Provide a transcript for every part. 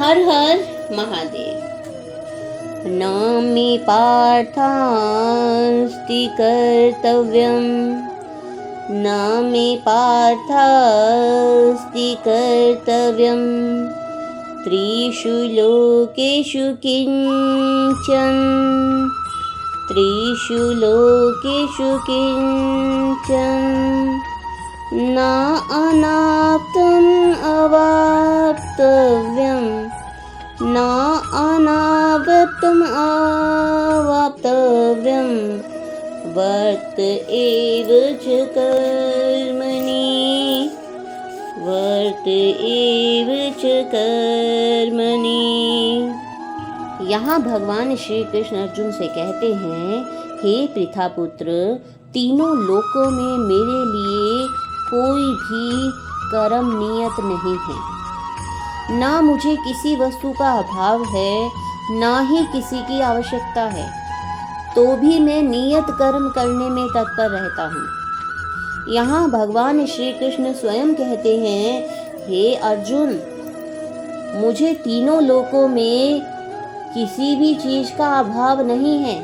हर हर महादेव। न मे पार्थास्ति कर्तव्यं, न मे पार्थास्ति कर्तव्यं, त्रिषु लोकेषु किंचन, त्रिषु लोकेषु किंचन, न अनाप्तम् अवाप्तव्यं, न अनावृत्तम् अवाप्तव्यं, वर्त एव च कर्मणि, वर्त एव च कर्मणि। यहाँ भगवान श्री कृष्ण अर्जुन से कहते हैं, हे पृथापुत्र, तीनों लोकों में मेरे लिए कोई भी कर्म नियत नहीं है। ना मुझे किसी वस्तु का अभाव है, ना ही किसी की आवश्यकता है, तो भी मैं नियत कर्म करने में तत्पर रहता हूँ। यहाँ भगवान श्री कृष्ण स्वयं कहते हैं, हे अर्जुन, मुझे तीनों लोकों में किसी भी चीज का अभाव नहीं है,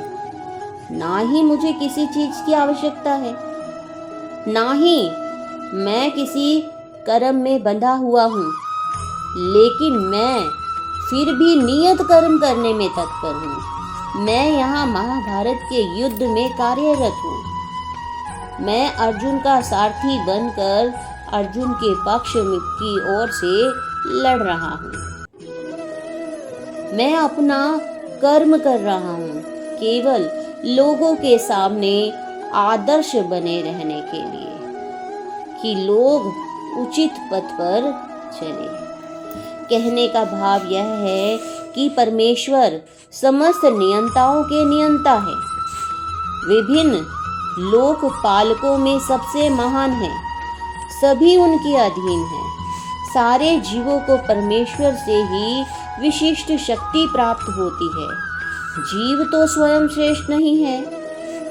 ना ही मुझे किसी चीज की आवश्यकता है, ना ही मैं किसी कर्म में बंधा हुआ हूँ, लेकिन मैं फिर भी नियत कर्म करने में तत्पर हूँ। मैं यहाँ महाभारत के युद्ध में कार्यरत हूँ। मैं अर्जुन का सारथी बनकर अर्जुन के पक्ष की ओर से लड़ रहा हूँ। मैं अपना कर्म कर रहा हूँ, केवल लोगों के सामने आदर्श बने रहने के लिए, कि लोग उचित पथ पर चले। कहने का भाव यह है कि परमेश्वर समस्त नियंताओं के नियंता है। विभिन्न लोकपालकों में सबसे महान है, सभी उनके अधीन हैं। सारे जीवों को परमेश्वर से ही विशिष्ट शक्ति प्राप्त होती है। जीव तो स्वयं श्रेष्ठ नहीं है,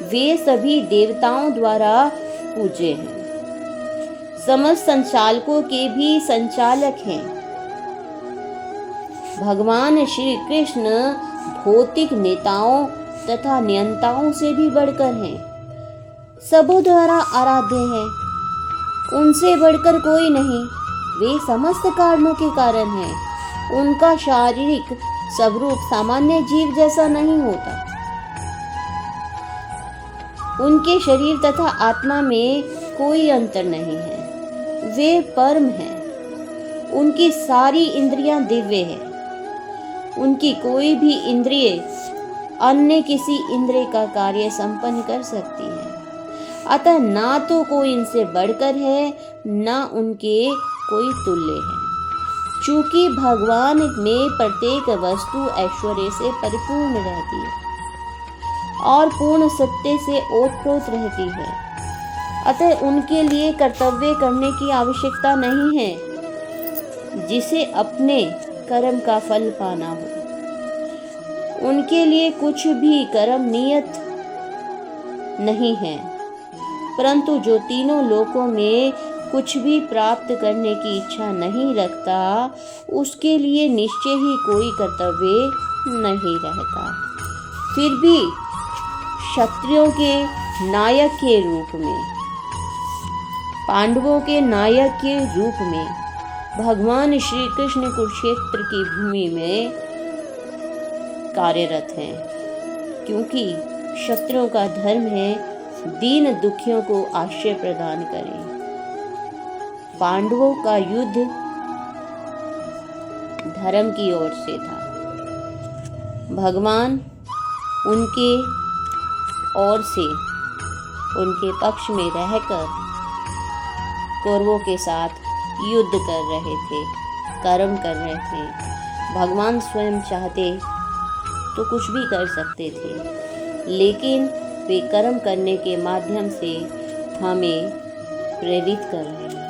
वे सभी देवताओं द्वारा पूज्य हैं। समस्त संचालकों के भी संचालक हैं। भगवान श्री कृष्ण भौतिक नेताओं तथा नियंताओं से भी बढ़कर हैं, सबों द्वारा आराध्य हैं। उनसे बढ़कर कोई नहीं, वे समस्त कारणों के कारण हैं। उनका शारीरिक स्वरूप सामान्य जीव जैसा नहीं होता। उनके शरीर तथा आत्मा में कोई अंतर नहीं है, वे परम हैं। उनकी सारी इंद्रियां दिव्य है। उनकी कोई भी इंद्रिय अन्य किसी इंद्रिय का कार्य संपन्न कर सकती है। अतः ना तो कोई इनसे बढ़कर है, ना उनके कोई तुल्य है। चूंकि भगवान में प्रत्येक वस्तु ऐश्वर्य से परिपूर्ण रहती है और पूर्ण सत्य से ओतप्रोत रहती है, अतः उनके लिए कर्तव्य करने की आवश्यकता नहीं है, जिसे अपने कर्म का फल पाना हो। उनके लिए कुछ भी कर्म नियत नहीं है, परंतु जो तीनों लोकों में कुछ भी प्राप्त करने की इच्छा नहीं रखता, उसके लिए निश्चय ही कोई कर्तव्य नहीं रहता। फिर भी क्षत्रियों के नायक के रूप में, पांडवों के नायक के रूप में भगवान श्री कृष्ण कुरुक्षेत्र की भूमि में कार्यरत हैं, क्योंकि क्षत्रियों का धर्म है दीन दुखियों को आश्रय प्रदान करें। पांडवों का युद्ध धर्म की ओर से था। भगवान उनके ओर से उनके पक्ष में रहकर कौरवों के साथ युद्ध कर रहे थे, कर्म कर रहे थे। भगवान स्वयं चाहते तो कुछ भी कर सकते थे, लेकिन वे कर्म करने के माध्यम से हमें प्रेरित कर रहे हैं।